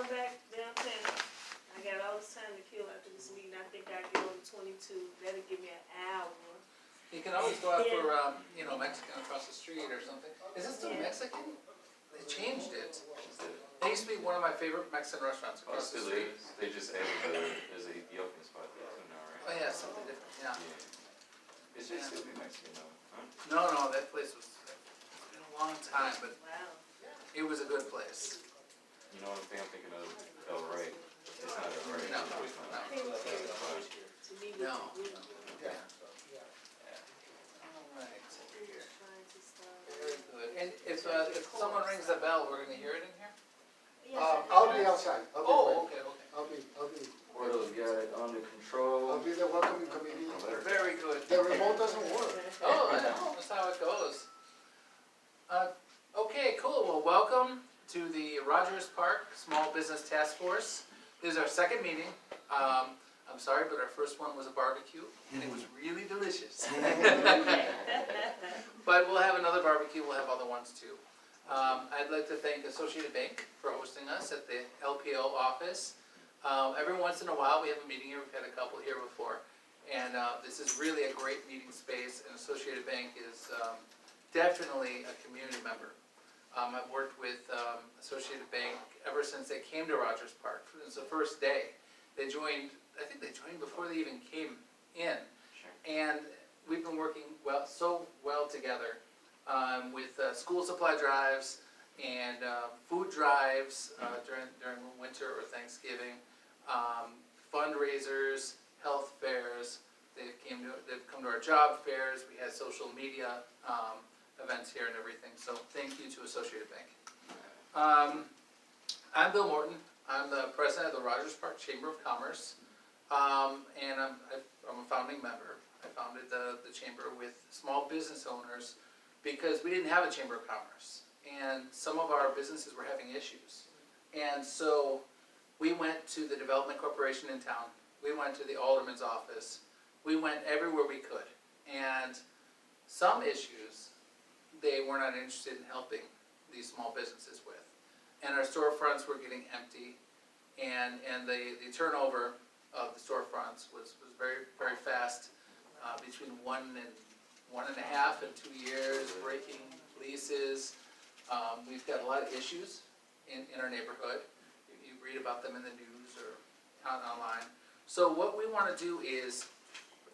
going back downtown. I got all this time to kill after this meeting. I think I get on the 22. That'll give me an hour. You can always go out for, Mexican across the street or something. Is it still Mexican? They changed it. It used to be one of my favorite Mexican restaurants across the street. They just added there's an Ethiopian spot there too now, right? Oh yeah, something different, yeah. It should still be Mexican though, huh? No, that place was, it's been a long time, but Wow. it was a good place. You know what I'm thinking of El Rey. It's not El Rey. No, It's no. not. To me, with No. the group, Yeah. Yeah. All right. trying to start. Very good. And if someone rings the bell, we're gonna hear it in here? I'll be outside. Oh, okay. I'll be, What else? Got it under I'll control. be the welcoming committee. Very good. The remote doesn't work. Oh, I know, that's how it goes. Okay, cool, well, welcome to the Rogers Park Small Business Task Force. This is our second meeting. I'm sorry, but our first one was a barbecue, and it was really delicious. But we'll have another barbecue, we'll have other ones too. I'd like to thank Associated Bank for hosting us at the LPO office. Every once in a while, we have a meeting here, we've had a couple here before. And this is really a great meeting space, and Associated Bank is definitely a community member. I've worked with Associated Bank ever since they came to Rogers Park. It was the first day. They joined, I think they joined before they even came in. Sure. And we've been working so well together with school supply drives and food drives during winter or Thanksgiving, fundraisers, health fairs. They've come to our job fairs. We had social media events here and everything. So thank you to Associated Bank. I'm Bill Morton. I'm the president of the Rogers Park Chamber of Commerce, and I'm a founding member. I founded the chamber with small business owners because we didn't have a chamber of commerce, and some of our businesses were having issues. And so we went to the Development Corporation in town. We went to the Alderman's office. We went everywhere we could. And some issues they were not interested in helping these small businesses with. And our storefronts were getting empty, and the turnover of the storefronts was very, very fast, between 1.5 and 2 years, breaking leases. We've got a lot of issues in our neighborhood. You read about them in the news or online. So what we want to do is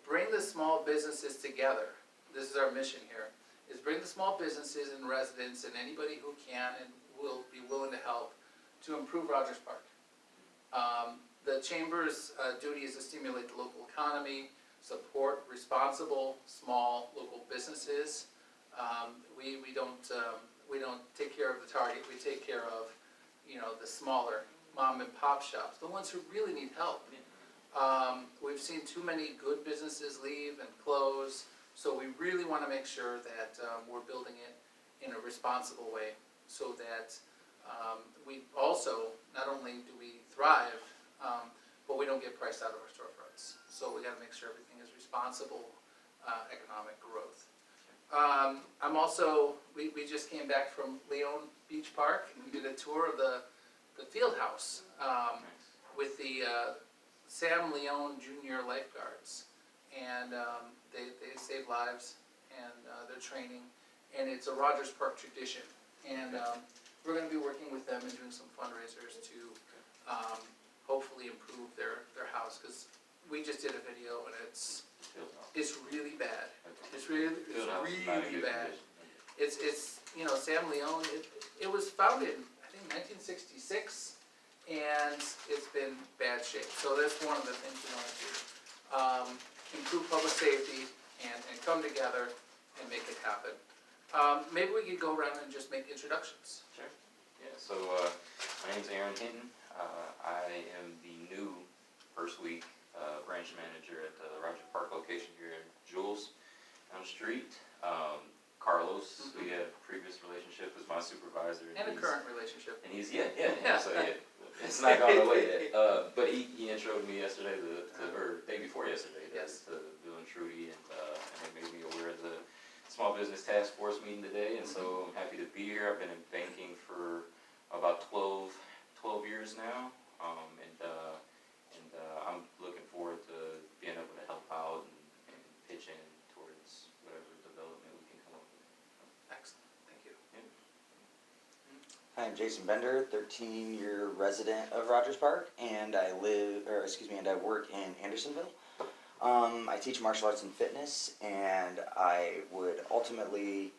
bring the small businesses together. This is our mission here, is bring the small businesses and residents and anybody who can and will be willing to help to improve Rogers Park. The Chamber's duty is to stimulate the local economy, support responsible small local businesses. We don't take care of the target. We take care of the smaller mom and pop shops, the ones who really need help. We've seen too many good businesses leave and close, so we really want to make sure that we're building it in a responsible way, so that we also, not only do we thrive, but we don't get priced out of our storefronts. So we got to make sure everything is responsible economic growth. I'm also, we just came back from Leong Beach Park. We did a tour of the field house with the Sam Leong Junior lifeguards, and they save lives, and they're training, and it's a Rogers Park tradition. And we're going to be working with them and doing some fundraisers to hopefully improve their house, because we just did a video and it's really bad. It's really bad. It's Sam Leong. It was founded I think 1966, and it's been bad shape. So that's one of the things we want to do. Improve public safety and come together and make it happen. Maybe we could go around and just make introductions. Sure. Yeah, so my name's Aaron Hinton. I am the new first week branch manager at the Rogers Park location here in Jules down the street. Carlos, we had a previous relationship, was my supervisor. And a current relationship. And he's, yeah. So it's not gone away yet. But he introed me yesterday, or day before yesterday, to Bill and Trudy, and they made me aware of the Small Business Task Force meeting today, and so I'm happy to be here. I've been in banking for about 12 years years now, and I'm looking forward to being able to help out and pitch in towards whatever development we can come up with. Excellent, thank you. Hi, I'm Jason Bender, 13-year resident of Rogers Park, and I work in Andersonville. I teach martial arts and fitness, and I would ultimately,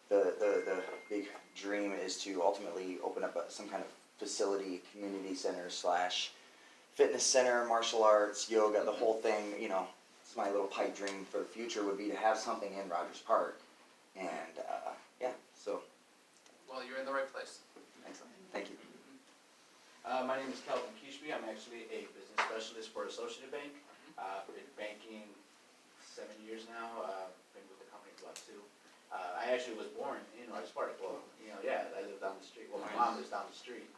the big dream is to ultimately open up some kind of facility, community center / fitness center, martial arts, yoga, the whole thing. You know, it's my little pipe dream for the future would be to have something in Rogers Park, and so Well, you're in the right place. excellent. Thank you. My name is Kelvin Kishby. I'm actually a business specialist for Associated Bank. Been banking 7 years now. Been with the company for about 2. I actually was born in Rogers Park. Well, I live down the street. Well, my mom lives down the street,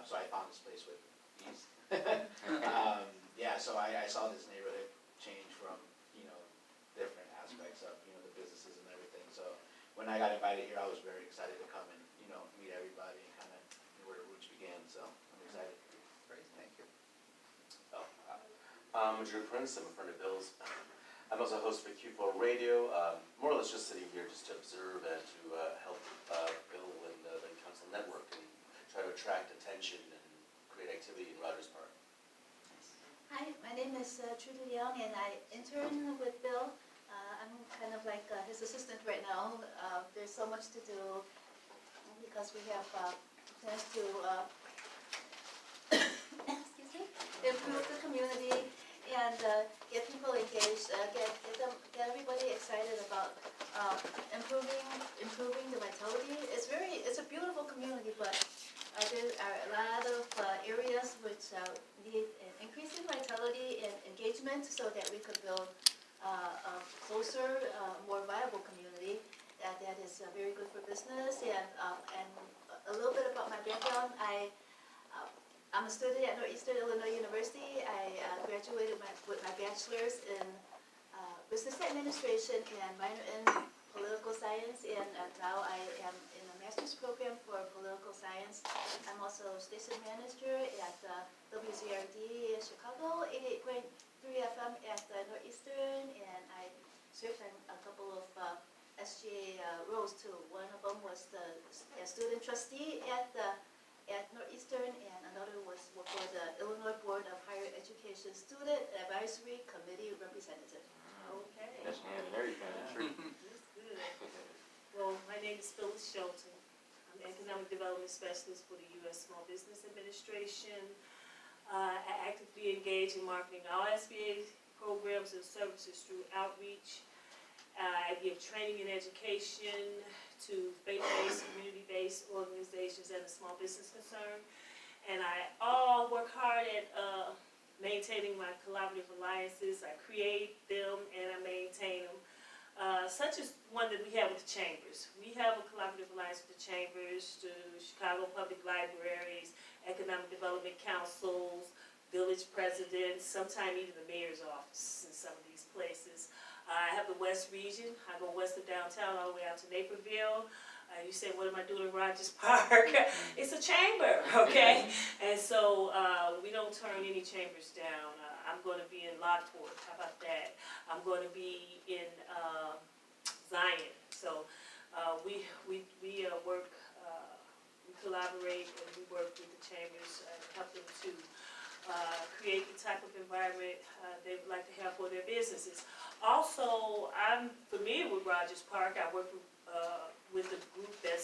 so I found this place with ease. So I saw this neighborhood change from different aspects of the businesses and everything. So when I got invited here, I was very excited to come and meet everybody and kind of where the roots began. So I'm excited. Great, thank you. I'm Drew Prince, I'm a friend of Bill's. I'm also a host for Q4 Radio, more or less just sitting here just to observe and to help Bill and the Council Network and try to attract attention and create activity in Rogers Park. Hi, my name is Trudy Leong, and I intern with Bill. I'm kind of like his assistant right now. There's so much to do because we have plans to improve the community and get people engaged, get everybody excited about improving the vitality. It's a beautiful community, but there are a lot of areas which need increasing vitality and engagement so that we could build a closer, more viable community that is very good for business. And a little bit about my background, I'm a student at Northeastern Illinois University. I graduated with my bachelor's in business administration and minor in political science, and now I am in a master's program for political science. I'm also station manager at WZRD in Chicago, 88.3 FM at Northeastern, and I served in a couple of SGA roles too. One of them was the student trustee at Northeastern, and another was for the Illinois Board of Higher Education Student Advisory Committee Representative. Okay. That's hand and everything. That's good. Well, my name is Phyllis Shelton. I'm the Economic Development Specialist for the U.S. Small Business Administration. I actively engage in marketing all SBA programs and services through outreach. I give training and education to faith-based, community-based organizations and the small business concern. And I all work hard at maintaining my collaborative alliances. I create them and I maintain them, such as one that we have with the Chambers. We have a collaborative alliance with the Chambers, the Chicago Public Libraries, Economic Development Councils, village presidents, sometimes even the mayor's office in some of these places. I have the West region. I go west of downtown all the way out to Naperville. You say, what am I doing in Rogers Park? It's a chamber, okay? And so we don't turn any chambers down. I'm going to be in Lockport. How about that? I'm going to be in Zion. So we work, we collaborate, and we work with the chambers and help them to create the type of environment they would like to have for their businesses. Also, I'm familiar with Rogers Park. I work with a group they're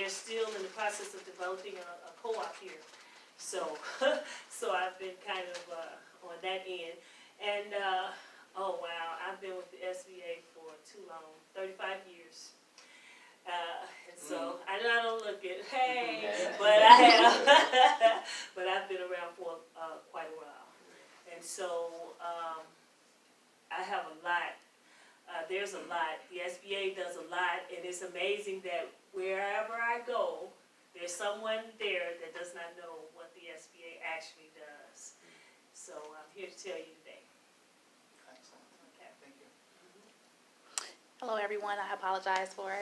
still in the process of developing a co-op here. So, so I've been kind of on that end. And, oh wow, I've been with the SBA for too long, 35 years. And so, I know I don't look it, hey, but I have, but I've been around for quite a while. And so, I have a lot, there's a lot, the SBA does a lot, and it's amazing that wherever I go, there's someone there that does not know what the SBA actually does. So I'm here to tell you today. Excellent, Okay. thank you. Hello, everyone. I apologize for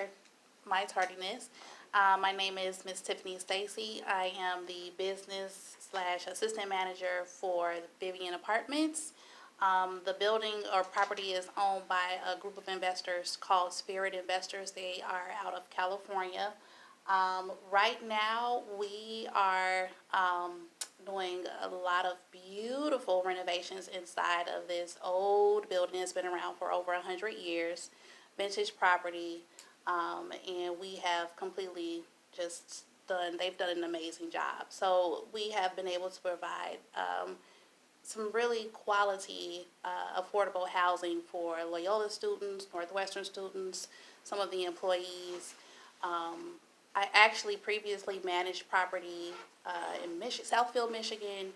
my tardiness. My name is Miss Tiffany Stacy. I am the business/assistant manager for Vivian Apartments. The building or property is owned by a group of investors called Spirit Investors. They are out of California. Right now, we are doing a lot of beautiful renovations inside of this old building that's been around for over 100 years, vintage property, and we have completely they've done an amazing job. So we have been able to provide some really quality, affordable housing for Loyola students, Northwestern students, some of the employees. I actually previously managed property in Southfield, Michigan,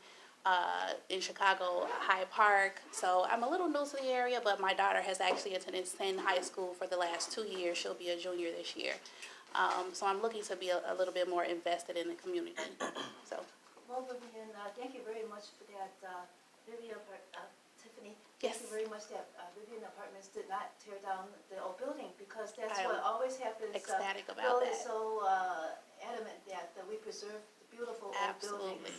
in Chicago, Hyde Park. So I'm a little new to the area, but my daughter has actually attended Senn High School for the last 2 years. She'll be a junior this year. So I'm looking to be a little bit more invested in the community. So. Well, Vivian, thank you very much for that, Tiffany. Yes. Thank you very much that Vivian Apartments did not tear down the old building, because that's I'm what always happens. ecstatic about Bill that. is so adamant that we preserve the beautiful old building. Absolutely.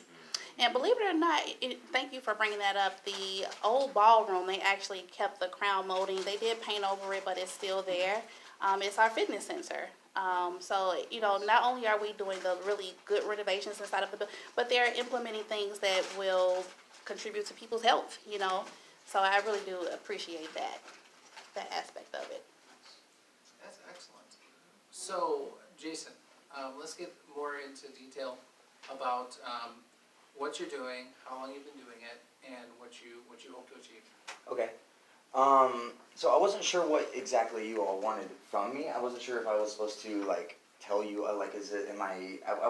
And believe it or not, thank you for bringing that up. The old ballroom, they actually kept the crown molding. They did paint over it, but it's still there. It's our fitness center. So, not only are we doing the really good renovations inside of the building, but they're implementing things that will contribute to people's health, So I really do appreciate that aspect of it. That's excellent. So, Jason, let's get more into detail about what you're doing, how long you've been doing it, and what you hope to achieve. Okay. So I wasn't sure what exactly you all wanted from me. I wasn't sure if I was supposed to tell you I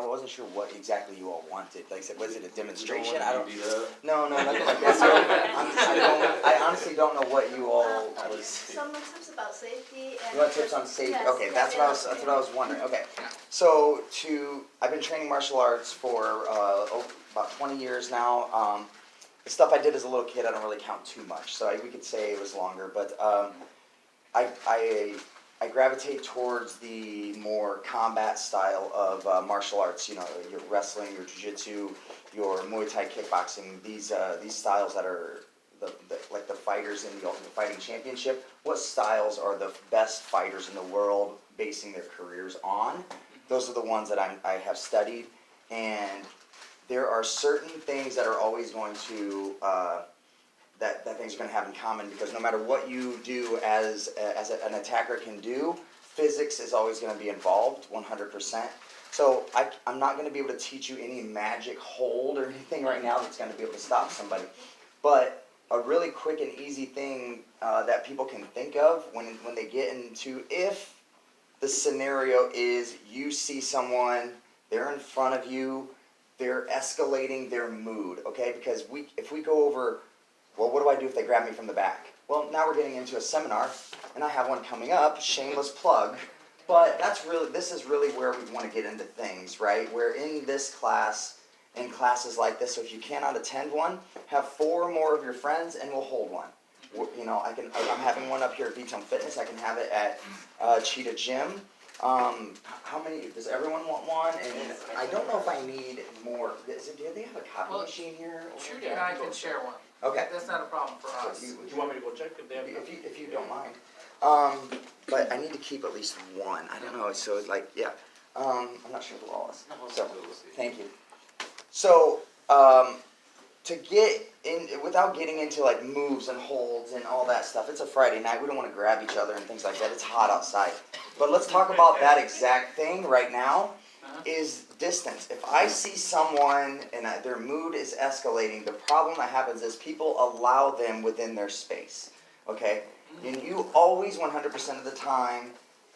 wasn't sure what exactly you all wanted. Was it a demonstration? No, nothing like that. So I honestly don't know what you all was. Some tips about safety and. You want tips on safety? Yes, Okay, that's what I was wondering. Okay, so I've been training martial arts for about 20 years now. The stuff I did as a little kid, I don't really count too much, so we could say it was longer. But I gravitate towards the more combat style of martial arts. Your wrestling, your jiu-jitsu, your Muay Thai kickboxing. These styles that are like the fighters in the Ultimate Fighting Championship. What styles are the best fighters in the world basing their careers on? Those are the ones that I have studied, and there are certain things that are always going to that things are going to have in common, because no matter what you do as an attacker can do, physics is always going to be involved 100%. So I'm not going to be able to teach you any magic hold or anything right now that's going to be able to stop somebody. But a really quick and easy thing that people can think of when they get into, if the scenario is you see someone, they're in front of you, they're escalating their mood, okay? Because if we go over, well, what do I do if they grab me from the back? Well, now we're getting into a seminar, and I have one coming up, shameless plug, but this is really where we want to get into things, right? We're in this class, in classes like this, so if you cannot attend one, have 4 more of your friends, and we'll hold one. I'm having one up here at V-Tone Fitness. I can have it at Cheetah Gym. How many, does everyone want one? And I don't know if I need more. Do they have a copy machine here? Trudy and I can share one. Okay. That's not a problem for us. Do you want me to go check if they have? If you don't mind. But I need to keep at least one. I don't know, so yeah. I'm not sure who all is. So, thank you. So, to get in, without getting into moves and holds and all that stuff, it's a Friday night. We don't want to grab each other and things like that. It's hot outside. But let's talk about that exact thing right now, is distance. If I see someone and their mood is escalating, the problem that happens is people allow them within their space, okay? And you always, 100% of the time,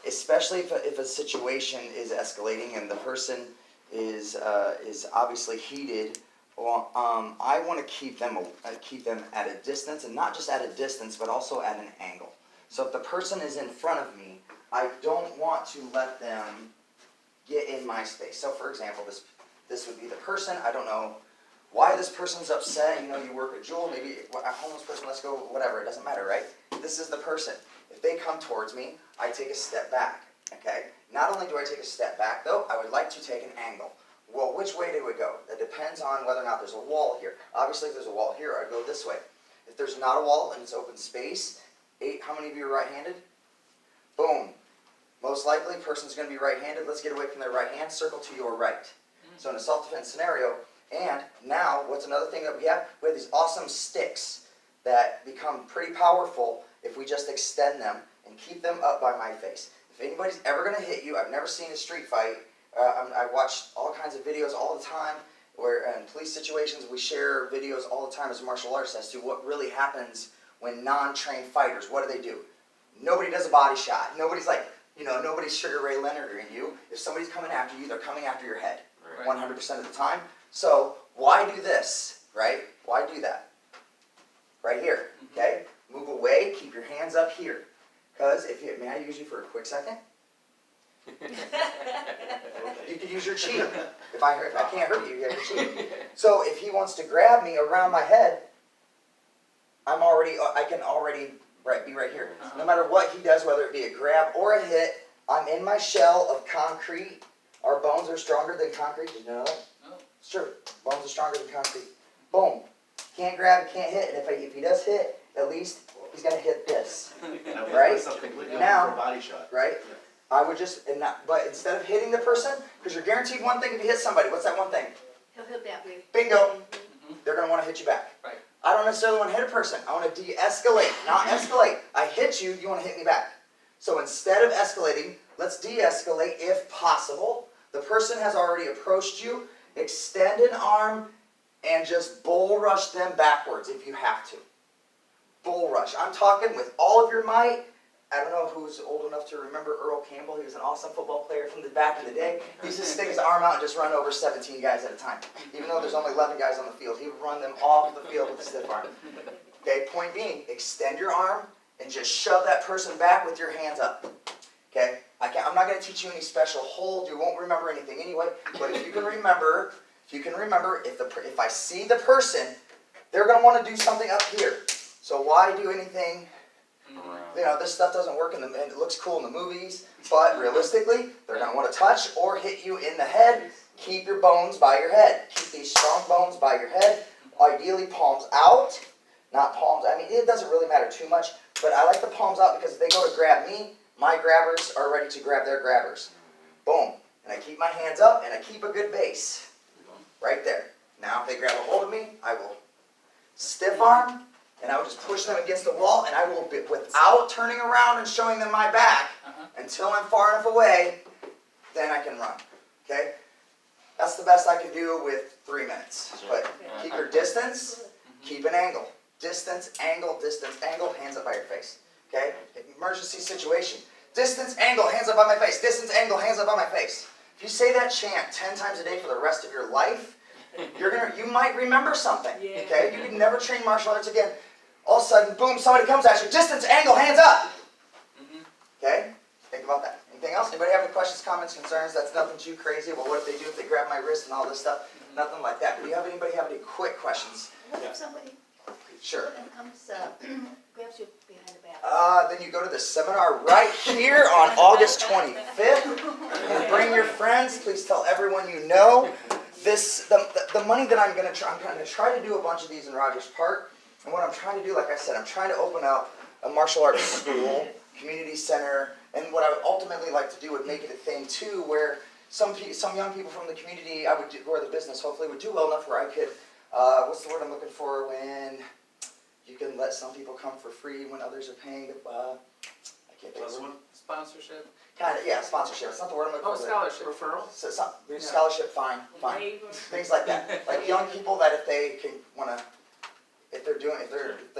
especially if a situation is escalating and the person is obviously heated, I want to keep them at a distance, and not just at a distance, but also at an angle. So if the person is in front of me, I don't want to let them get in my space. So for example, this would be the person. I don't know why this person's upset. You work at Jewel, maybe a homeless person, let's go, whatever, it doesn't matter, right? This is the person. If they come towards me, I take a step back. Okay? Not only do I take a step back though, I would like to take an angle. Well, which way do we go? That depends on whether or not there's a wall here. Obviously, if there's a wall here, I'd go this way. If there's not a wall and it's open space, how many of you are right-handed? Boom. Most likely, person's going to be right-handed. Let's get away from their right hand. Circle to your right. So in a self-defense scenario, and now, what's another thing that we have? We have these awesome sticks that become pretty powerful if we just extend them and keep them up by my face. If anybody's ever going to hit you, I've never seen a street fight. I watch all kinds of videos all the time where in police situations we share videos all the time as martial artists as to what really happens when non-trained fighters, what do? Nobody does a body shot. Nobody's like, nobody's Sugar Ray Leonard in you. If somebody's coming after you, they're coming after your head 100% of the time. So why do this, right? Why do that? Right here, okay? Move away, keep your hands up here. Because may I use you for a quick second? You can use your chi. If I can't hurt you, you have your chi. So if he wants to grab me around my head, I can already be right here. No matter what he does, whether it be a grab or a hit, I'm in my shell of concrete. Our bones are stronger than concrete. Did you know that? No. It's true. Bones are stronger than concrete. Boom. Can't grab, can't hit. And if he does hit, at least he's going to hit this. Right? Now, For a body shot. right? I would just, but instead of hitting the person, because you're guaranteed one thing if you hit somebody. What's that one thing? He'll hit back, baby. Bingo. They're going to want to hit you back. Right. I don't necessarily want to hit a person. I want to de-escalate, not escalate. I hit you, you want to hit me back. So instead of escalating, let's de-escalate if possible. The person has already approached you. Extend an arm and just bull rush them backwards if you have to. Bull rush. I'm talking with all of your might. I don't know who's old enough to remember Earl Campbell. He was an awesome football player from the back in the day. He used to stick his arm out and just run over 17 guys at a time. Even though there's only 11 guys on the field, he would run them off the field with a stiff arm. Okay, point being, extend your arm and just shove that person back with your hands up. Okay, I'm not going to teach you any special hold. You won't remember anything anyway. But if you can remember, if I see the person, they're going to want to do something up here. So why do anything? This stuff doesn't work and it looks cool in the movies, but realistically, they're going to want to touch or hit you in the head. Keep your bones by your head. Keep these strong bones by your head. Ideally, palms out, not palms. I mean, it doesn't really matter too much, but I like the palms out because if they go to grab me, my grabbers are ready to grab their grabbers. Boom. And I keep my hands up and I keep a good base. Right there. Now, if they grab a hold of me, I will stiff arm. And I will just push them against the wall, and I will, without turning around and showing them my back, until I'm far enough away, then I can run. Okay? That's the best I can do with 3 minutes. But keep your distance, keep an angle. Distance, angle, hands up by your face. Okay? Emergency situation. Distance, angle, hands up by my face. Distance, angle, hands up by my face. If you say that chant 10 times a day for the rest of your life, you might remember something. Okay? You can never train martial arts again. All of a sudden, boom, somebody comes at you. Distance, angle, hands up. Okay? Think about that. Anything else? Anybody have any questions, comments, concerns? That's nothing too crazy. Well, what if they do? If they grab my wrist and all this stuff? Nothing like that. But anybody have any quick questions? What if somebody Sure. comes, grabs you behind the back? Then you go to the seminar right here on August 25th. And bring your friends. Please tell everyone you know. The money that I'm going to try to do a bunch of these in Rogers Park. And what I'm trying to do, like I said, I'm trying to open up a martial arts school, community center, and what I would ultimately like to do would make it a thing too, where some young people from the community, who are the business, hopefully would do well enough where I could, what's the word I'm looking for, when you can let some people come for free when others are paying, I can't think of the word. Sponsorship? Kind of, yeah, sponsorship. It's not the word I'm looking for. Scholarship. Referral? Scholarship, fine. Things like that. Like young people that if they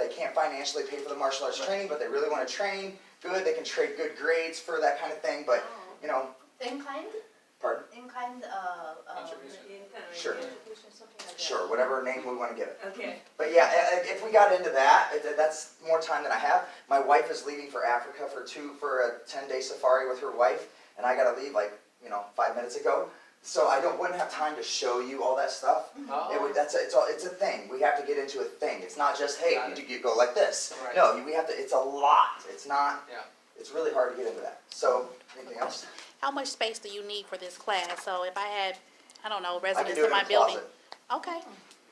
can't financially pay for the martial arts training, but they really want to train, good, they can trade good grades for that kind of thing, but, In kind? Pardon? In kind, Sure. contribution, something like that. Sure, whatever name we want to give it. Okay. But yeah, if we got into that, that's more time than I have. My wife is leaving for Africa for a 10-day safari with her wife, and I got to leave 5 minutes ago. So I wouldn't have time to show you all that stuff. It's a thing. We have to get into a thing. It's not just, hey, you go like this. Right. No, we have to. It's a lot. It's not. Yeah. it's really hard to get into that. So, anything else? How much space do you need for this class? So if I had, I don't know, I can residents do it in in my a building. closet. Okay,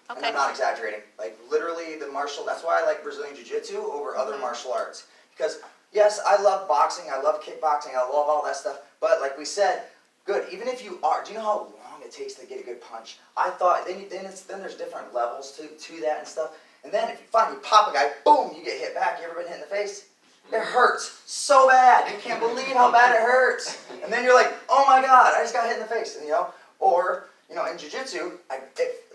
And okay. I'm not exaggerating. Like literally the martial, that's why I like Brazilian Jiu-Jitsu over other martial arts. Because yes, I love boxing, I love kickboxing, I love all that stuff. But like we said, good, even if you are, do you know how long it takes to get a good punch? I thought, then there's different levels to that and stuff. And then if you finally pop a guy, boom, you get hit back. You ever been hit in the face? It hurts so bad. You can't believe how bad it hurts. And then you're like, oh my God, I just got hit in the face. And, or, in jiu-jitsu,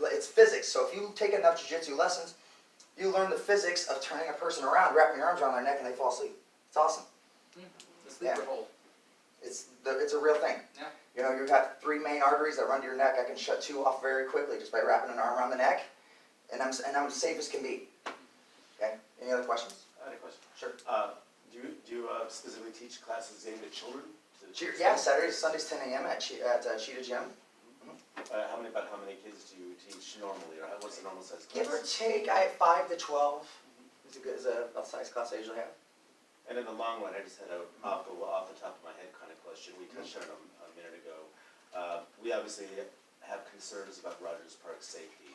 it's physics. So if you take enough jiu-jitsu lessons, you learn the physics of turning a person around, wrapping your arms around their neck, and they fall asleep. It's awesome. The sleeper hold. It's a real thing. Yeah. You have 3 main arteries that run to your neck. I can shut 2 off very quickly just by wrapping an arm around the neck, and I'm safe as can be. Okay. Any other questions? I had a question. Sure. Do you specifically teach classes aimed at children? Yeah, Saturdays, Sundays, 10 a.m. at Cheetah Gym. How many kids do you teach normally, or what's the normal size class? Give or take, I have 5 to 12. Is a size class I usually have. And in the long run, I just had a off the top of my head kind of question. We touched on it a minute ago. We obviously have concerns about Rogers Park's safety.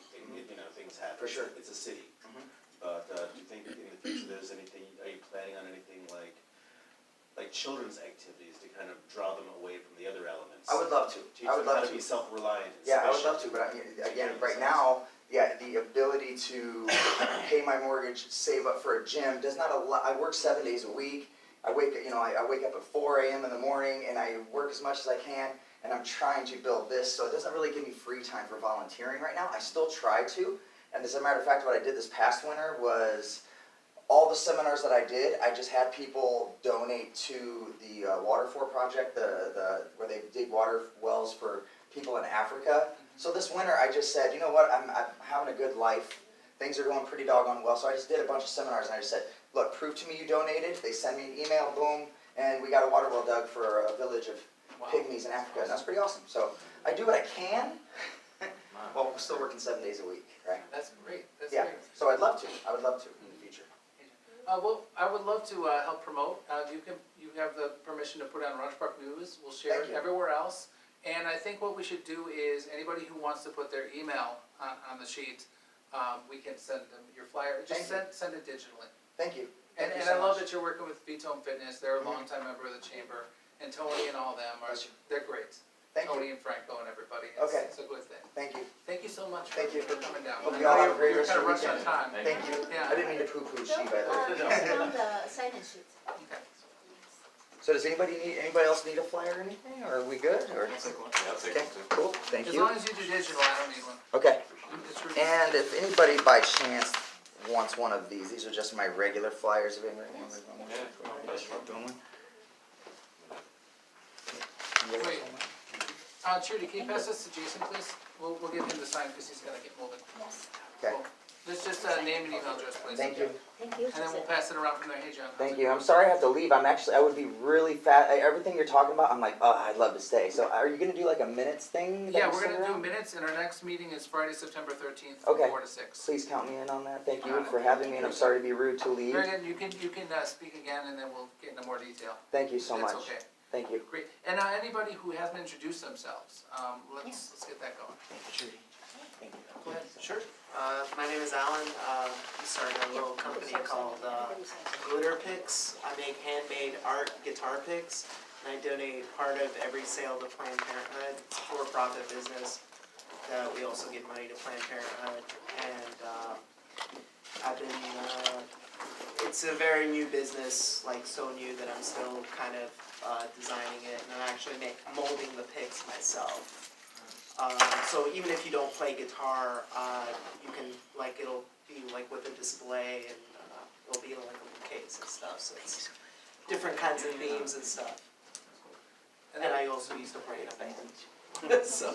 Things happen. For sure. It's a city. Mhm. But do you think in the future there's anything? Are you planning on anything like children's activities to kind of draw them away from the other elements? I would love to. Teach I would them how love to be to. self-reliant. And Yeah, I would sufficient. love to, but again, right now, the ability to pay my mortgage, save up for a gym does not allow. I work 7 days a week. I wake up at 4 a.m. in the morning, and I work as much as I can, and I'm trying to build this, so it doesn't really give me free time for volunteering right now. I still try to, and as a matter of fact, what I did this past winter was all the seminars that I did, I just had people donate to the Water for Project, where they dig water wells for people in Africa. So this winter, I just said, you know what, I'm having a good life. Things are going pretty doggone well, so I just did a bunch of seminars, and I just said, look, prove to me you donated. They send me an email, boom, and we got a water well dug for a village of pygmies in Africa, and that's pretty awesome. So I do what I can, while I'm still working 7 days a week, right? That's great. That's Yeah, great. so I'd love to in the future. Well, I would love to help promote. You have the permission to put on Orange Park News. We'll share Thank it you. everywhere else. And I think what we should do is anybody who wants to put their email on the sheet, we can send them your flyer. Just send it digitally. Thank you. And Thank you I so love much. that you're working with Vitome Fitness. They're a Mhm. longtime member of the chamber, and Tony and all them are. Bless you. They're great. Thank Tony you. and Franco and everybody. Okay. It's a good thing. Thank you. Thank you so much. Thank you. for coming down. Hope I you all know have a great you're rest kind of of your rushed on weekend. time. Thank you. Yeah. I didn't mean to poo-poo she, by the way. It's on the sign-in sheet. Okay. So does anybody else need a flyer or anything, or are we good, or? Yeah, I'll take Okay, it too. cool, thank As you. long as you do digital, I don't need one. Okay, It's really- and if anybody by chance wants one of these are just my regular flyers, if anybody wants one. Doing one? Wait. Trudy, can you pass this to Jason, please? We'll give him the sign because he's gonna get moving. Yes. Okay, Cool. Let's just name and email address, please. thank you. Thank you. And then we'll pass it around from there. Hey, John. how's Thank it you. going? I'm sorry I have to leave. I would be really fat. Everything you're talking about, I'm like, oh, I'd love to stay. So are you gonna do like a minutes thing? that Yeah, you we're send gonna do around? minutes, and our next meeting is Friday, September 13th, from Okay. 4 to 6. Please count me in on that. Thank you Got it. for having me, and I'm sorry to be rude to leave. Very good. You can speak again, and then we'll get into more detail. Thank you so That's much. okay. Thank you. Great. And anybody who hasn't introduced themselves, let's get that going. Go ahead. Sure. My name is Alan. I started a little company called Glitter Picks. I make handmade art guitar picks, and I donate part of every sale to Planned Parenthood. It's a for-profit business. We also give money to Planned Parenthood, and I've been. It's a very new business, like so new that I'm still kind of designing it, and I'm actually molding the picks myself. So even if you don't play guitar, you can, it'll be with a display, and it'll be in a little case and stuff, so it's different kinds of themes and stuff. And then I also used to play in a band, so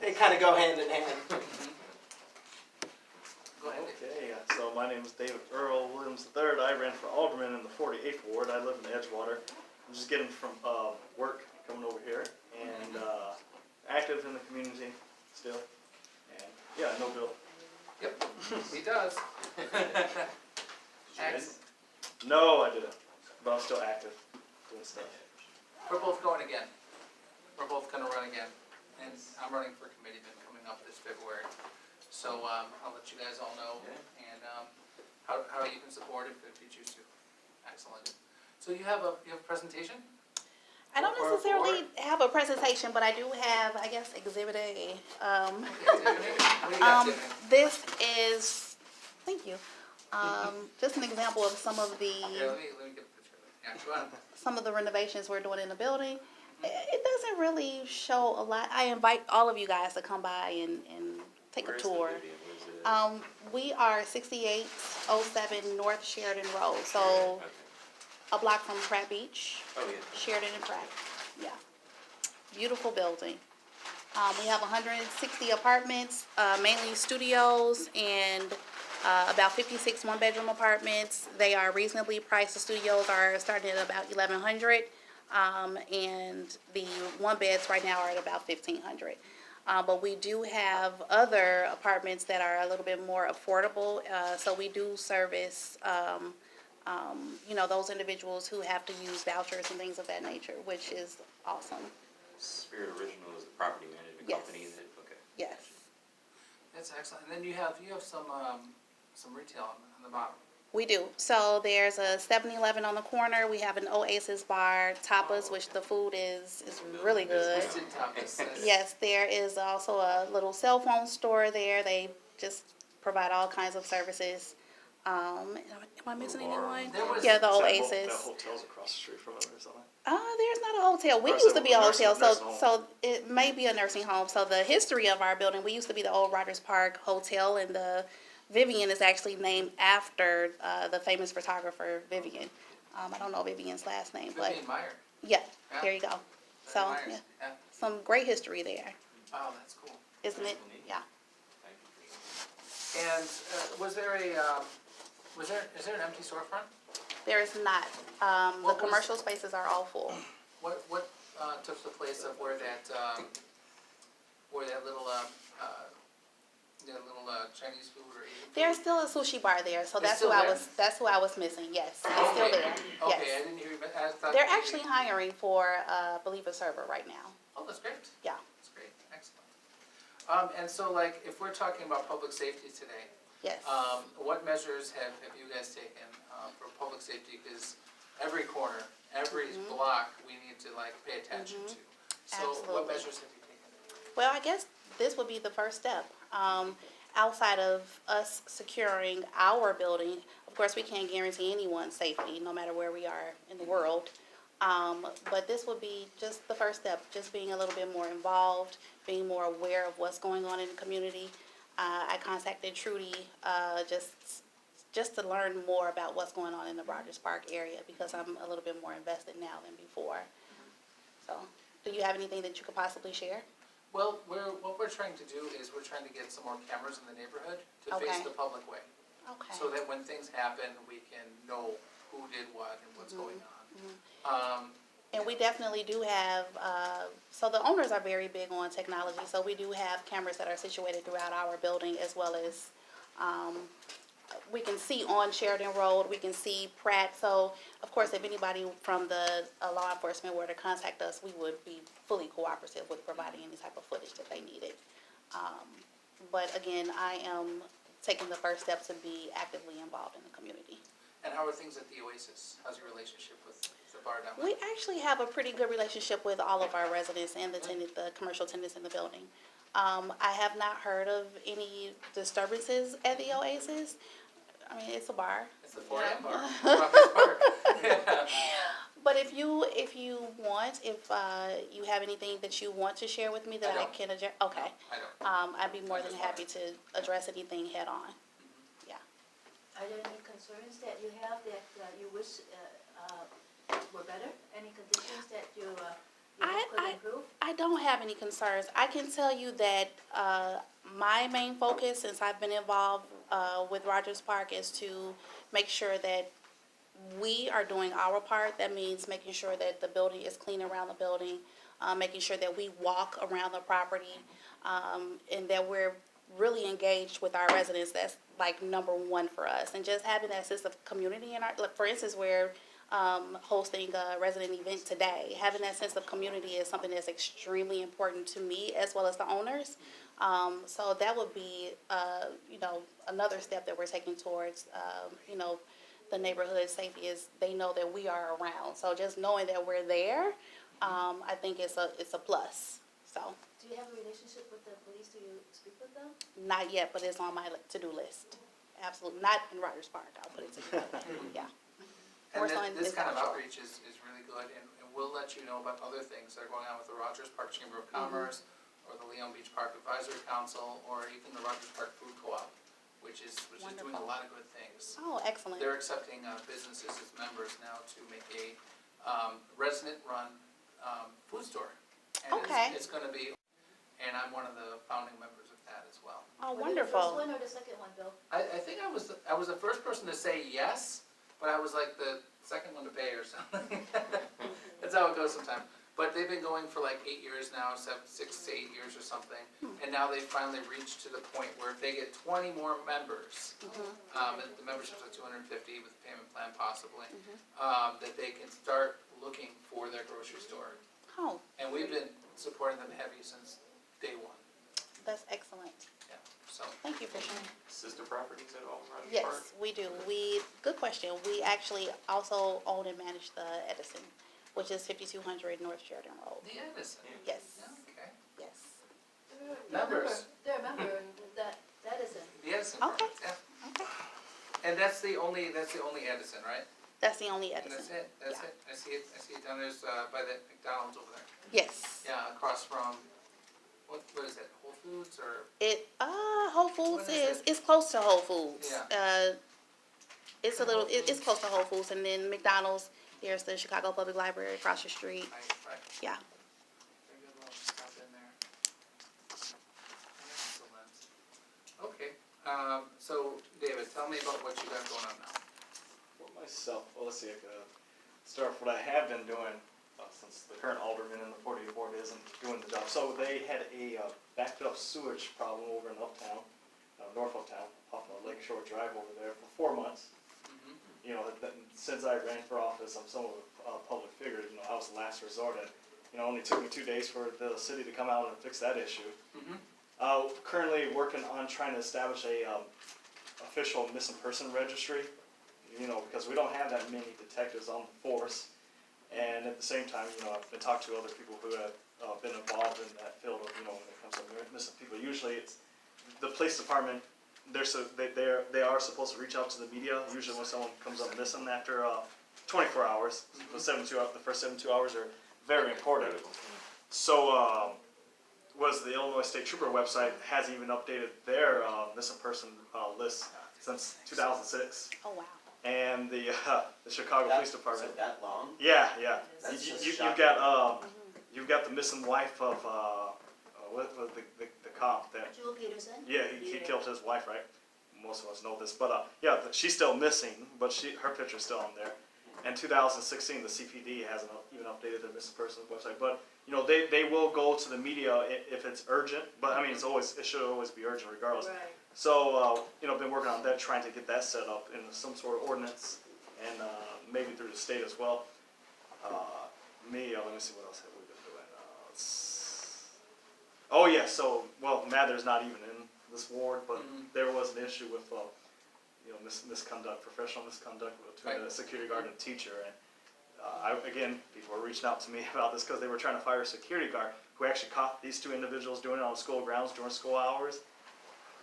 they kind of go hand in hand. Go ahead. Okay, so my name is David Earl Williams III. I ran for alderman in the 48th ward. I live in Edgewater. I'm just getting from work coming over here, and active in the community still. And yeah, no bill. Yep, he does. Excellent. No, I didn't. but I'm still active doing stuff. We're both going again. We're both gonna run again. And I'm running for committeeman coming up this February. So, I'll let you guys all know, and, how you can support if you choose to. Excellent. So you have a presentation? I don't Or- necessarily have a presentation, but I do have, I guess, Exhibit A. Okay, Tiffany, what do you got, Tiffany? This is, thank you, just an example of some of Here, the, let me get a picture of it. Yeah, go on. some of the renovations we're doing in the building. It doesn't really show a lot. I invite all of you guys to come by and take a Where's the tour. Vivian? Where's it at? We are 6807 North Sheridan Road, so Okay. a block from Pratt Beach, Oh, yeah. Sheridan and Pratt, yeah. Beautiful building. We have 160 apartments, mainly studios, and about 56 one-bedroom apartments. They are reasonably priced. The studios are starting at about 1,100, and the one-beds right now are at about 1,500. But we do have other apartments that are a little bit more affordable, so we do service, those individuals who have to use vouchers and things of that nature, which is awesome. Spirit Original is the property management Yes. company that, okay. Yes. That's excellent. And then you have some retail on the bottom. We do. So there's a 7-Eleven on the corner. We have an Oasis bar, tapas, which the food is really good. Listed tapas. Yes, there is also a little cell phone store there. They just provide all kinds of services. Am I missing anyone? There was- Yeah, the That Oasis. hotel's across the street from it or something. There's not a hotel. We Or is used it to be a a nursing- hotel, nursing home? so it may be a nursing home. So the history of our building, we used to be the old Rogers Park Hotel, and the Vivian is actually named after the famous photographer Vivian. I don't know Vivian's last name, but Vivian Meyer. yeah, Yeah. there you go. So Myers. yeah, Yeah. some great history there, Oh, that's cool. isn't it? Yeah. Thank you for sharing. And is there an empty storefront? There is not. The What was- commercial spaces are all full. What took the place of where that little Chinese food or Asian food? There's still a sushi bar there, so It's that's still who there? that's who I was missing. Yes, it's Okay. still there. Okay, I Yes. didn't hear you, I thought. They're actually hiring for, I believe, a server right now. Oh, that's great. Yeah. That's great, excellent. And so like, if we're talking about public safety today, Yes. what measures have you guys taken for public safety? Because every corner, every Mm-hmm. block, we need to like pay attention to. So what Absolutely. measures have you taken? Well, I guess this would be the first step. Outside of us securing our building, of course, we can't guarantee anyone's safety, no matter where we are in the world. But this would be just the first step, just being a little bit more involved, being more aware of what's going on in the community. I contacted Trudy just to learn more about what's going on in the Rogers Park area, because I'm a little bit more invested now than before. So, do you have anything that you could possibly share? Well, what we're trying to do is we're trying to get some more cameras in the neighborhood to face Okay. the public way. Okay. So that when things happen, we can know who did what and what's going Mm-hmm. on. And we definitely do have, so the owners are very big on technology, so we do have cameras that are situated throughout our building, as well as, we can see on Sheridan Road, we can see Pratt. So, of course, if anybody from the law enforcement were to contact us, we would be fully cooperative with providing any type of footage that they needed. But again, I am taking the first step to be actively involved in the community. And how are things at the Oasis? How's your relationship with the bar down there? We actually have a pretty good relationship with all of our residents and the commercial tenants in the building. I have not heard of any disturbances at the Oasis. I mean, it's a bar. It's the 4 a.m. bar, Rogers Park. But if you want, if you have anything that you want to share with me that I I don't. can address, okay. I don't. I'd be more than happy to address anything head on. Yeah. Are there any concerns that you have that you wish were better? Any conditions that you could improve? I don't have any concerns. I can tell you that my main focus, since I've been involved with Rogers Park, is to make sure that we are doing our part. That means making sure that the building is clean around the building, making sure that we walk around the property, and that we're really engaged with our residents. That's like number one for us. And just having that sense of community in our, like, for instance, where hosting a resident event today. Having that sense of community is something that's extremely important to me as well as the owners. So that would be, another step that we're taking towards, the neighborhood safety is they know that we are around. So just knowing that we're there, I think it's a plus. So Do you have a relationship with the police? Do you speak with them? not yet, but it's on my to-do list. Absolutely, not in Rogers Park, I'll put it together, yeah. And More so in this kind of Central. outreach is really good, and we'll let you know about other things that are going on with the Rogers Park Chamber of Commerce, or the Leong Beach Park Advisory Council, or even the Rogers Park Food Co-op, which is doing a Wonderful. lot of good things. Oh, excellent. They're accepting businesses as members now to make a resident-run food store. And Okay. it's gonna be, and I'm one of the founding members of that as well. Oh, Were you the first wonderful. one or the second one, Bill? I think I was the first person to say yes, but I was like the second one to pay or something. That's how it goes sometimes. But they've been going for like 8 years now, 6 to 8 years or something. And now they finally reached to the point where if they get 20 more members, the membership's like $250 with a payment plan possibly, that they can start looking for their grocery store. Oh, And we've been supporting them heavy since day one. that's excellent. Yeah. So Thank you for sharing. Sister properties at all, Rogers Park? Yes, we do. Good question. We actually also own and manage the Edison, which is 5200 North Sheridan Road. the Edison. Yes, Okay. yes. Members. They're a member, that isn't. The Edison. Okay. Properties, yeah. Okay. And that's the only Edison, right? That's the only And Edison. that's it, that's Yeah. it. I see it down there, by the McDonald's over there. Yes. Yeah, across from, what is it, Whole Foods or? Whole Foods What is it's close to Whole Foods. Yeah. It's a little, it's close to Whole Foods, and then McDonald's, there's the Chicago Public Library across the street. Right. Yeah. Very good, well, stop in there. Excellent. Okay, so David, tell me about what you got going on now. For myself, well, let's see, I could start with what I have been doing since the current alderman in the 48th ward isn't doing the job. So they had a backed up sewage problem over in Uptown, north Uptown, off of Lakeshore Drive over there for 4 months. You know, since I ran for office, I'm somewhat of a public figure, you know, I was the last resort, and, you know, only took me 2 days for the city to come out and fix that issue. Currently working on trying to establish a official missing person registry, you know, because we don't have that many detectives on the force. And at the same time, you know, I've been talking to other people who have been involved in that field of, you know, when it comes to missing people. Usually it's the police department, they are supposed to reach out to the media, usually when someone comes up missing after 24 hours. The first 72 hours are very important. So, the Illinois State Trooper website hasn't even updated their missing person list since 2006. Oh, wow. And the Chicago Police Department. Is it that long? Yeah. That's just You've shocking. got the missing wife of what was the cop that. Jewel Peterson? Yeah, he killed his wife, right? Most of us know this, but she's still missing, but her picture's still on there. And 2016, the CPD hasn't even updated their missing person website, but you know they will go to the media if it's urgent. But I mean, it should always be urgent regardless. Right. So you know, been working on that, trying to get that set up in some sort of ordinance, and maybe through the state as well. Let me see what else have we been doing. Oh yeah, so Mather's not even in this ward, but there was an issue with you know, misconduct, professional misconduct between a security guard and a teacher. And people were reaching out to me about this because they were trying to fire a security guard who actually caught these two individuals doing it on school grounds during school hours.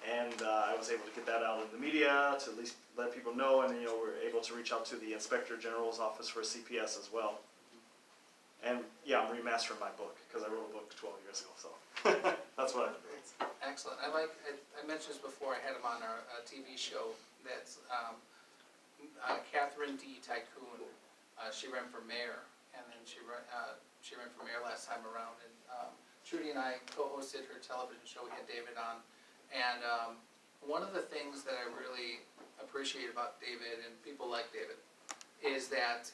And I was able to get that out in the media to at least let people know, and you know, we were able to reach out to the Inspector General's office for CPS as well. And yeah, I'm remastering my book because I wrote a book 12 years ago, so that's what I'm doing. Excellent. I mentioned this before, I had him on our TV show, that's Catherine D. Tycoon. She ran for mayor, and then she ran for mayor last time around, and Trudy and I co-hosted her television show. We had David on, and one of the things that I really appreciate about David, and people like David, is that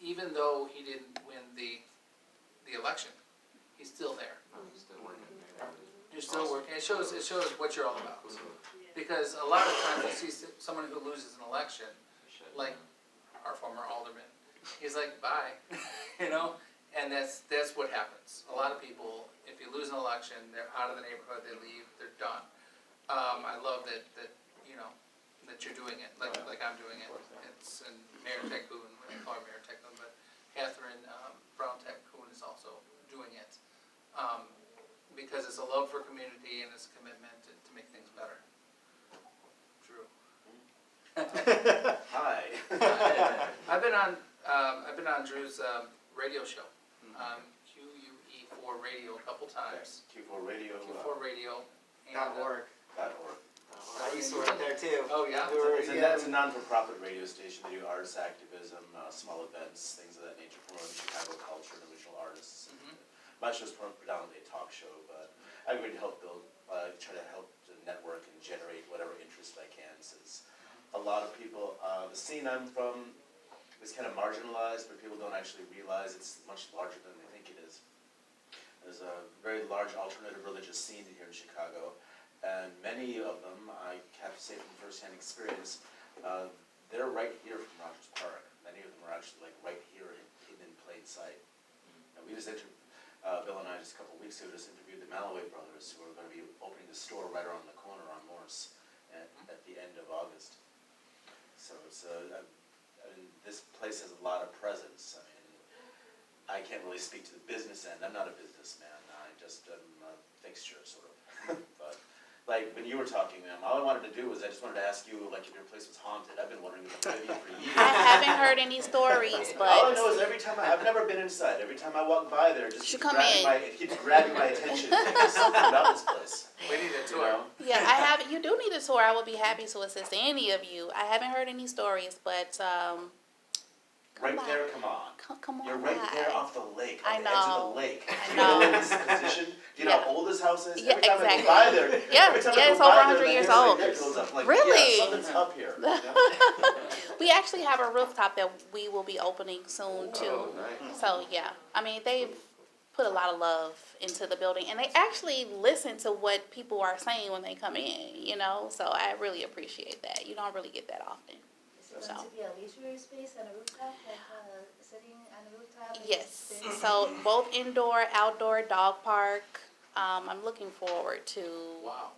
even though he didn't win the election, he's still there. Still working. You're still working. It shows what you're all about. Because a lot of times you see someone who loses an election, like our former alderman, he's like, bye, you know? And that's what happens. A lot of people, if you lose an election, they're out of the neighborhood, they leave, they're done. I love that you know, that you're doing it, like I'm doing it. It's, and Mayor Tech-Coon, we call her Mayor Tech-Coon, but Catherine Brown Tech-Coon is also doing it. Because it's a love for community and it's a commitment to make things better. True. Hi. I've been on Drew's radio show, QUE4 Radio a couple times. Q4 Radio. Q4 Radio. And, .org. .org. I used to work there too. Oh, yeah? It's a non-for-profit radio station. They do arts activism, small events, things of that nature, promoting Chicago culture and original artists. Mhm. My show's predominantly a talk show, but I would help build, try to help the network and generate whatever interest I can, since a lot of people, the scene I'm from is kind of marginalized, but people don't actually realize it's much larger than they think it is. There's a very large alternative religious scene here in Chicago, and many of them, I have to say from firsthand experience, they're right here from Rogers Park. Many of them are actually like right here hidden in plain sight. And we just Bill and I just a couple of weeks ago just interviewed the Malloway brothers, who are going to be opening the store right around the corner on Morse at the end of August. So it's I mean, this place has a lot of presence. I mean, I can't really speak to the business end. I'm not a businessman. I just am a fixture, sort of. But like when you were talking, ma'am, all I wanted to do was I just wanted to ask you, like, if your place was haunted. I've been wondering if I'm living for years. I haven't heard any stories, but. All I know is every time I've never been inside. Every time I walk by there, it just You keeps come grabbing in. it keeps grabbing my attention. There's something about this place. We need a You tour. know? Yeah, I have. You do need a tour. I would be happy to assist any of you. I haven't heard any stories, but Right by. there, come on. Come on You're right by. there off the lake, I on the edge of know. the lake. I Do you know know. this position? Do you know Yeah. how old this house is? Yeah, Every time I exactly. go by there, Yeah, every time yeah, I go it's by over there, 100 the years hair right old. there goes up. Like, Really? yeah, something's up here. Yeah. We actually have a rooftop that we will be opening soon too. Oh, nice. So yeah, I mean they've put a lot of love into the building, and they actually listen to what people are saying when they come in. You know, so I really appreciate that. You don't really get that often. Is it going to be a leisure space on a rooftop, like sitting on a rooftop? and Yes. just- So both indoor, outdoor, dog park. I'm looking forward to. Wow.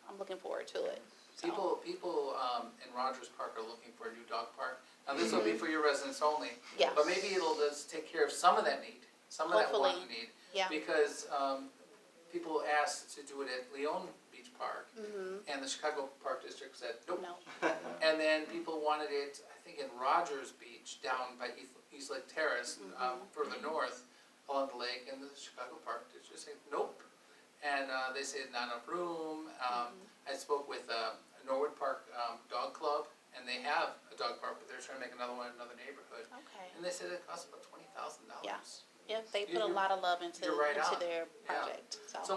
I'm looking forward to it. So. People in Rogers Park are looking for a new dog park. Now, this will be for your residents only. Yeah. But maybe it'll just take care of some of that need, some of that want Hopefully. and need. Yeah. Because people asked to do it at Leong Beach Park, and the Chicago Park District said, nope. No. And then people wanted it, I think, in Rogers Beach, down by East Lake Terrace, further north along the lake, and the Chicago Park District said, nope. And they said not enough room. I spoke with Norwood Park Dog Club, and they have a dog park, but they're trying to make another one in another neighborhood. Okay. And they said it costs about $20,000. Yeah. Yep. They put a lot of love into You're right on. their Yeah. project. So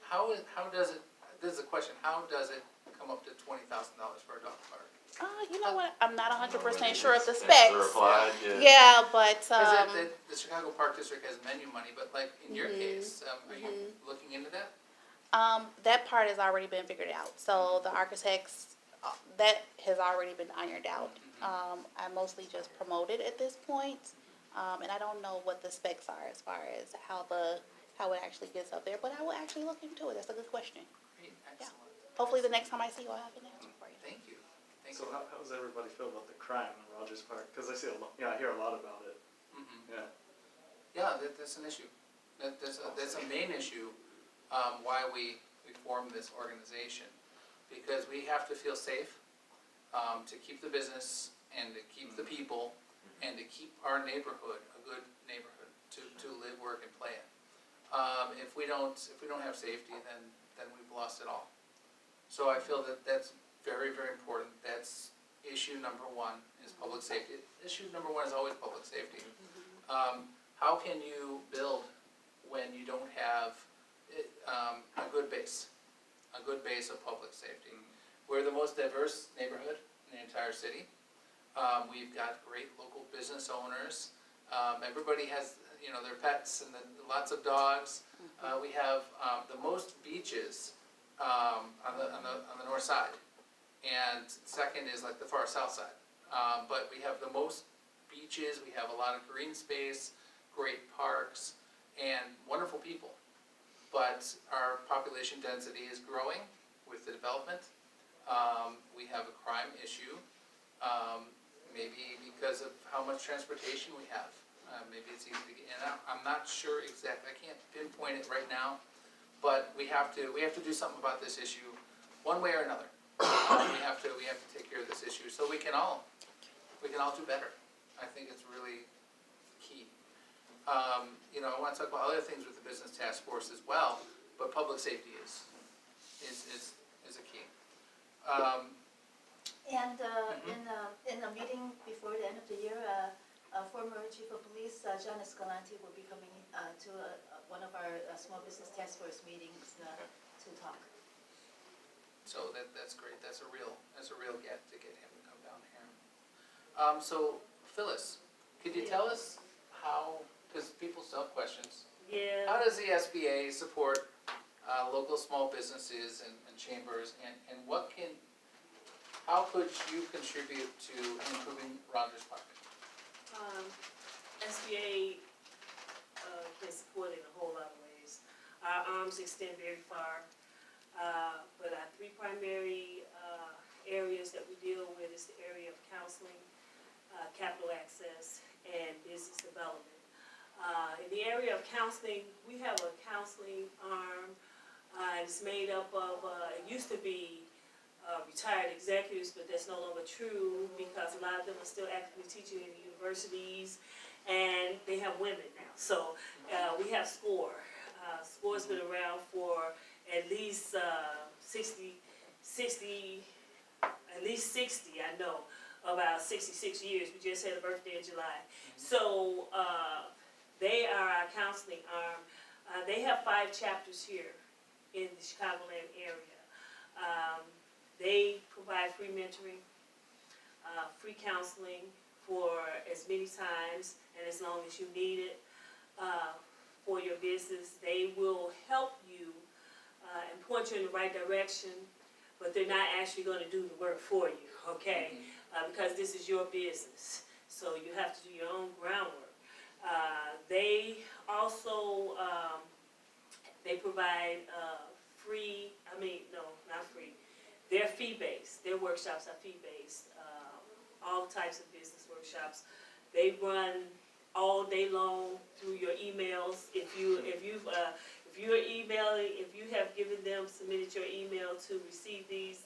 how does it, this is a question, how does it come up to $20,000 for a dog park? You know what? I'm not 100% sure of the They're specs. applied, Yeah, but Because the Chicago Park District has menu money, but like in your case, are you looking into that? that part has already been figured out. So the architects, that has already been ironed out. I mostly just promote it at this point, and I don't know what the specs are as far as how it actually gets up there. But I will actually look into it. That's a good question. Great, excellent. Hopefully, the next time I see you, I'll have an answer for you. Thank you. Thank So you. how does everybody feel about the crime in Rogers Park? Because I see I hear a lot about it. Yeah. Yeah, that's an issue. That's a main issue, why we formed this organization. Because we have to feel safe, to keep the business and to keep the people and to keep our neighborhood a good neighborhood to live, work, and play in. If we don't have safety, then we've lost it all. So I feel that that's very, very important. That's issue number one, is public safety. Issue number one is always public safety. How can you build when you don't have a good base of public safety? We're the most diverse neighborhood in the entire city. We've got great local business owners. Everybody has, their pets and lots of dogs. We have the most beaches on the north side, and second is like the far south side. But we have the most beaches, we have a lot of green space, great parks, and wonderful people. But our population density is growing with the development. We have a crime issue, maybe because of how much transportation we have. Maybe it's easy to get in and out. I'm not sure exactly, I can't pinpoint it right now, but we have to do something about this issue, one way or another. We have to take care of this issue, so we can all do better. I think it's really key. You know, I want to talk about other things with the business task force as well, but public safety is a key. In the meeting before the end of the year, former Chief of Police, John Escalante, will be coming to one of our small business task force meetings to talk. So that's great. That's a real get to get him to come down here. So Phyllis, could you tell us how? Because people still have questions. Yeah. How does the SBA support local small businesses and chambers, and how could you contribute to improving Rogers Park? SBA can support in a whole lot of ways. Our arms extend very far, but our three primary areas that we deal with is the area of counseling, capital access, and business development. In the area of counseling, we have a counseling arm. It's made up of, it used to be retired executives, but that's no longer true because a lot of them are still actively teaching in the universities, and they have women now. So we have SCORE. SCORE's been around for at least 60, I know, about 66 years. We just had a birthday in July. So they are our counseling arm. They have 5 chapters here in the Chicagoland area. They provide free mentoring, free counseling for as many times and as long as you need it for your business. They will help you and point you in the right direction, but they're not actually going to do the work for you, okay? Because this is your business, so you have to do your own groundwork. They also, they provide free, not free, they're fee-based. Their workshops are fee-based, all types of business workshops. They run all day long through your emails. If you have given them, submitted your email to receive these,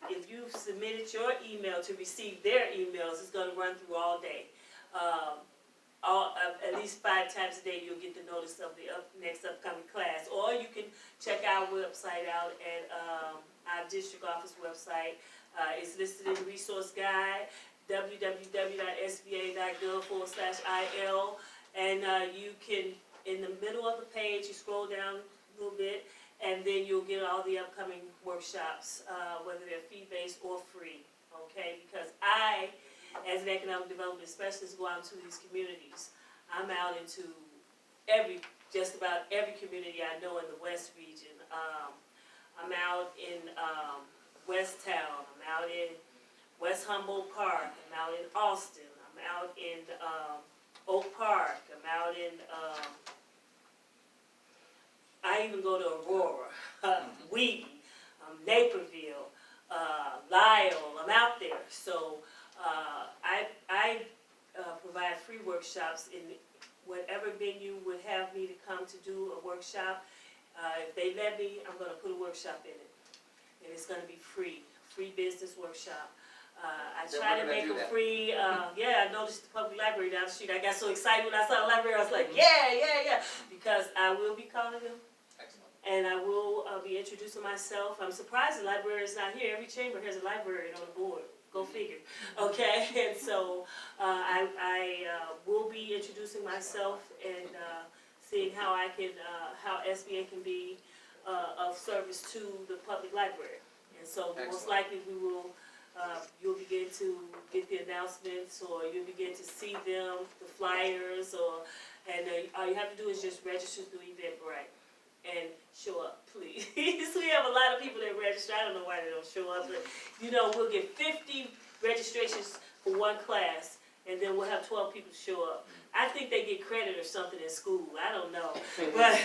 if you've submitted your email to receive their emails, it's gonna run through all day. At least 5 times a day, you'll get the notice of the next upcoming class. Or you can check our website out at our district office website. It's listed in the resource guide, www.sba.gov/IL. And you can, in the middle of the page, you scroll down a little bit, and then you'll get all the upcoming workshops, whether they're fee-based or free, okay? Because I, as an economic development specialist, go out into these communities. I'm out into just about every community I know in the West region. I'm out in West Town, I'm out in West Humboldt Park, I'm out in Austin, I'm out in Oak Park, I'm out in, I even go to Aurora, Wheaton, Naperville, Lyle, I'm out there. So I provide free workshops in whatever venue would have me to come to do a workshop. If they let me, I'm gonna put a workshop in it. And it's gonna be free business workshop. I try to make them free. Yeah, I noticed the public library down the street. I got so excited when I saw the library. I was like, yeah. Because I will be calling them. Excellent. And I will be introducing myself. I'm surprised the library is not here. Every chamber has a librarian on the board. Go figure. Okay, and so I will be introducing myself and seeing how I can, how SBA can be of service to the public library. And so most likely we will, you'll begin to get the announcements, or you'll begin to see them, the flyers, and all you have to do is just register through Eventbrite and show up, please. We have a lot of people that register. I don't know why they don't show up, but we'll get 50 registrations for one class, and then we'll have 12 people show up. I think they get credit or something in school, I don't know, but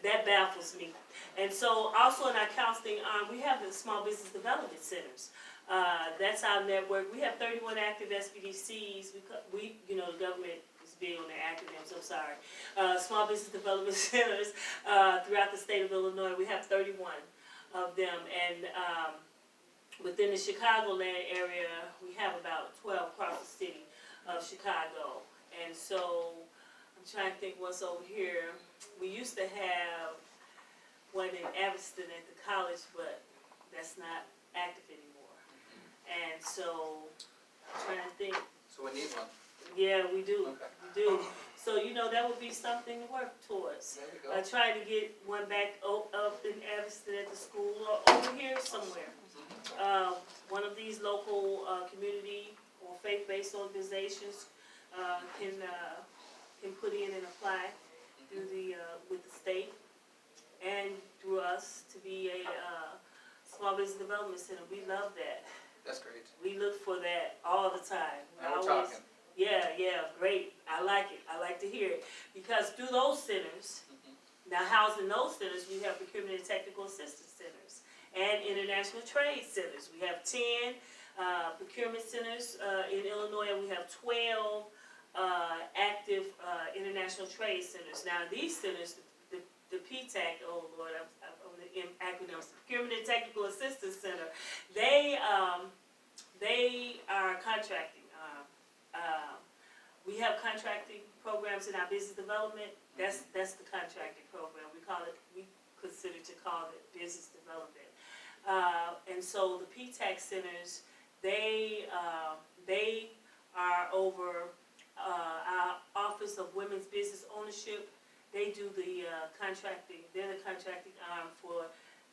that baffles me. And so also in our counseling arm, we have the small business development centers. That's our network. We have 31 active SBDCs. We the government is big on their acronyms, I'm sorry. Small business development centers throughout the state of Illinois. We have 31 of them, and within the Chicagoland area, we have about 12 across the city of Chicago. And so I'm trying to think what's over here. We used to have one in Evanston at the college, but that's not active anymore. And so I'm trying to think. So we need one. Yeah, we do. Okay. We do. So that would be something to work towards. There you go. Trying to get one back up in Evanston at the school or over here somewhere. One of these local community or faith-based organizations can put in and apply through with the state and through us to be a small business development center. We love that. That's great. We look for that all the time. Now we're talking. Yeah, great. I like it. I like to hear it. Because through those centers, now housing those centers, we have procurement and technical assistance centers and international trade centers. We have 10 procurement centers in Illinois, and we have 12 active international trade centers. Now these centers, the PTAC, oh Lord, I'm on the acronyms, Procurement and Technical Assistance Center, they are contracting. We have contracting programs in our business development. That's the contracting program. We consider to call it business development. And so the PTAC centers, they are over our Office of Women's Business Ownership. They do the contracting. They're the contracting arm for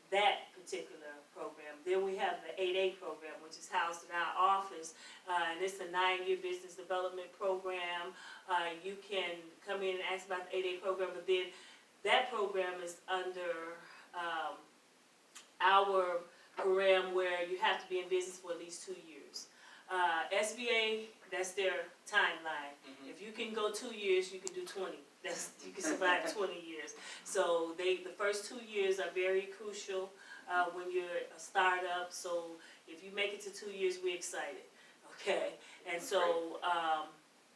that particular program. Then we have the 8A program, which is housed in our office, and it's a 9-year business development program. You can come in and ask about the 8A program, but then that program is under our program where you have to be in business for at least 2 years. SBA, that's their timeline. If you can go 2 years, you can do 20. You can survive 20 years. So the first 2 years are very crucial when you're a startup. So if you make it to 2 years, we're excited. Okay, and so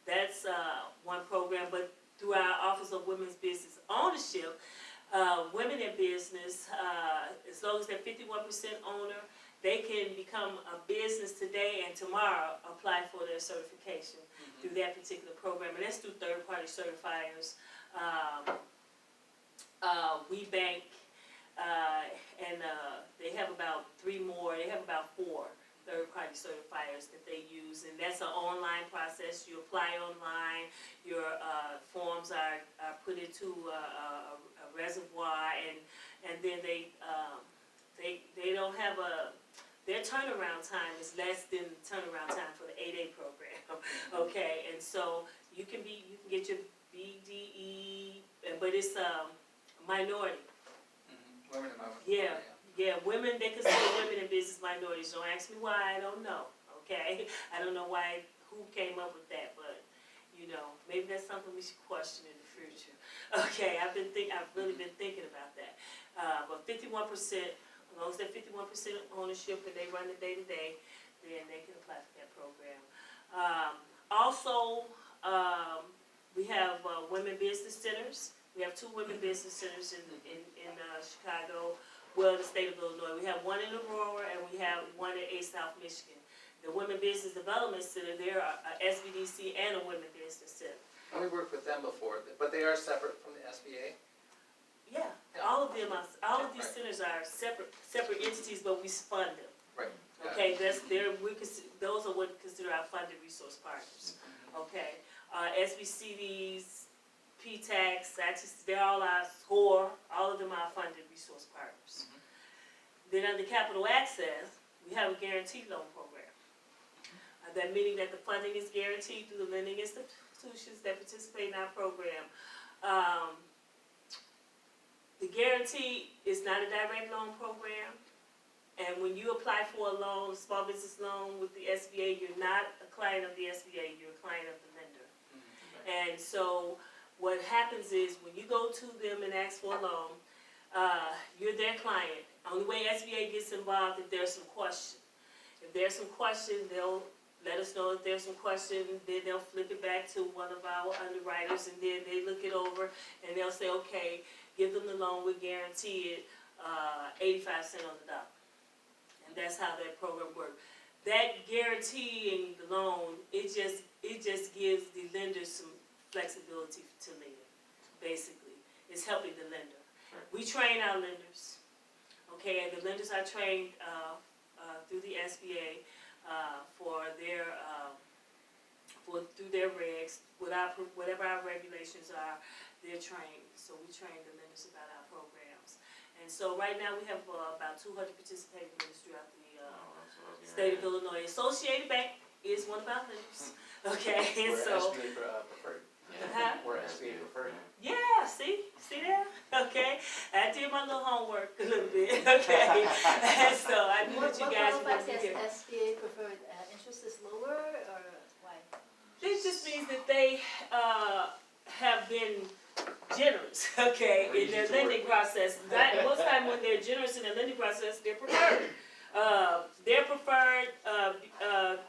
that's one program. But through our Office of Women's Business Ownership, women in business, as long as they're 51% owner, they can become a business today and tomorrow apply for their certification through that particular program. And that's through third-party certifiers. We bank, and they have about 3 more. They have about 4 third-party certifiers that they use, and that's an online process. You apply online. Your forms are put into a reservoir, and then they don't have their turnaround time is less than the turnaround time for the 8A program. Okay, and so you can get your BDE, but it's minority. Women in minority. Yeah, women, they consider women in business minorities. Don't ask me why, I don't know, okay? I don't know who came up with that, but, maybe that's something we should question in the future. Okay, I've really been thinking about that. But 51%, as long as they're 51% ownership and they run the day-to-day, then they can apply for that program. Also, we have women business centers. We have 2 women business centers in Chicago, the state of Illinois. We have one in Aurora and we have one in South Michigan. The Women Business Development Center, they're a SBDC and a Women Business Center. And we worked with them before, but they are separate from the SBA. Yeah, all of these centers are separate entities, but we fund them. Right. Okay, those are what we consider our funded resource partners. Okay, SBCDs, PTACs, they're all our SCORE, all of them are funded resource partners. Then under capital access, we have a guaranteed loan program. That meaning that the funding is guaranteed through the lending institutions that participate in our program. The guarantee is not a direct loan program, And when you apply for a loan, a small business loan with the SBA, you're not a client of the SBA, you're a client of the lender. And so what happens is when you go to them and ask for a loan, you're their client. Only way SBA gets involved if there's some question. If there's some question, they'll let us know if there's some question, then they'll flip it back to one of our underwriters, and then they look it over, and they'll say, okay, give them the loan, we guarantee it, 85 cents on the dollar. And that's how that program works. That guaranteeing the loan, it just gives the lender some flexibility to lend, basically. It's helping the lender. We train our lenders, okay, and the lenders are trained through the SBA through their regs, whatever our regulations are, they're trained. So we train the lenders about our programs. And so right now we have about 200 participating lenders throughout the state of Illinois. Associated Bank is one of our lenders, okay, and We're so. SBA preferred. Huh? We're SBA preferred. Yeah, see there? Okay, I did my little homework a little bit, okay? And so I knew that you guys were What gonna be qualifies here. as SBA preferred, interest is lower, or why? This just means that they have been generous, okay, in their lending process. Most time when they're generous in their lending process, they're preferred. They're preferred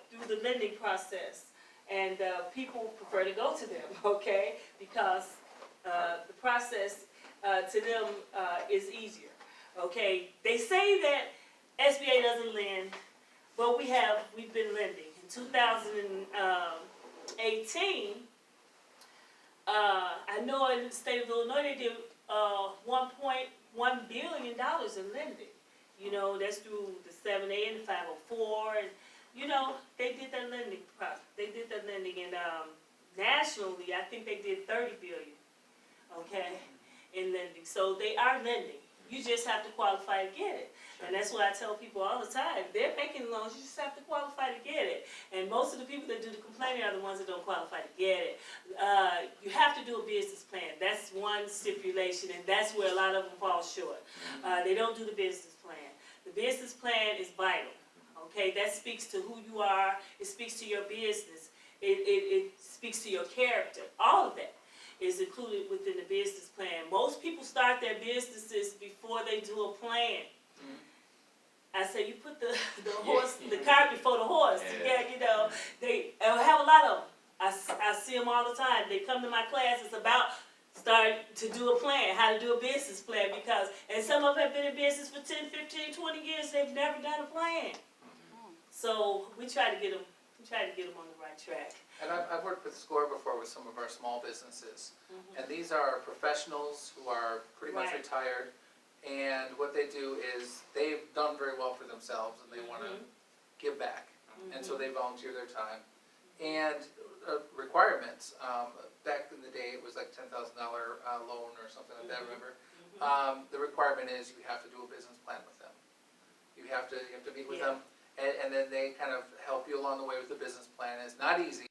through the lending process, and people prefer to go to them, okay, because the process to them is easier, okay. They say that SBA doesn't lend, but we've been lending. In 2018, I know in the state of Illinois they did $1.1 billion in lending. You know, that's through the 7A and the 504, and you know they did that lending. And nationally, I think they did $30 billion. Okay, in lending. So they are lending. You just have to qualify to get it. And that's what I tell people all the time. They're making loans, you just have to qualify to get it. And most of the people that do the complaining are the ones that don't qualify to get it. You have to do a business plan. That's one stipulation, and that's where a lot of them fall short. They don't do the business plan. The business plan is vital. Okay, that speaks to who you are. It speaks to your business. It speaks to your character. All of that is included within the business plan. Most people start their businesses before they do a plan. I say you put the cart before the horse. Yeah, you know, I have a lot of them. I see them all the time. They come to my class. It's about start to do a plan, how to do a business plan, and some of them have been in business for 10, 15, 20 years. They've never done a plan. So we try to get them on the right track. And I've worked with SCORE before with some of our small businesses. And these are professionals who are pretty much Right. retired. And what they do is they've done very well for themselves and they want to give back. And so they volunteer their time. And requirements, back in the day it was like $10,000 loan or something like that, remember? The requirement is you have to do a business plan with them. You have to meet with them. And then they kind of help you along the way with the business plan. It's not easy.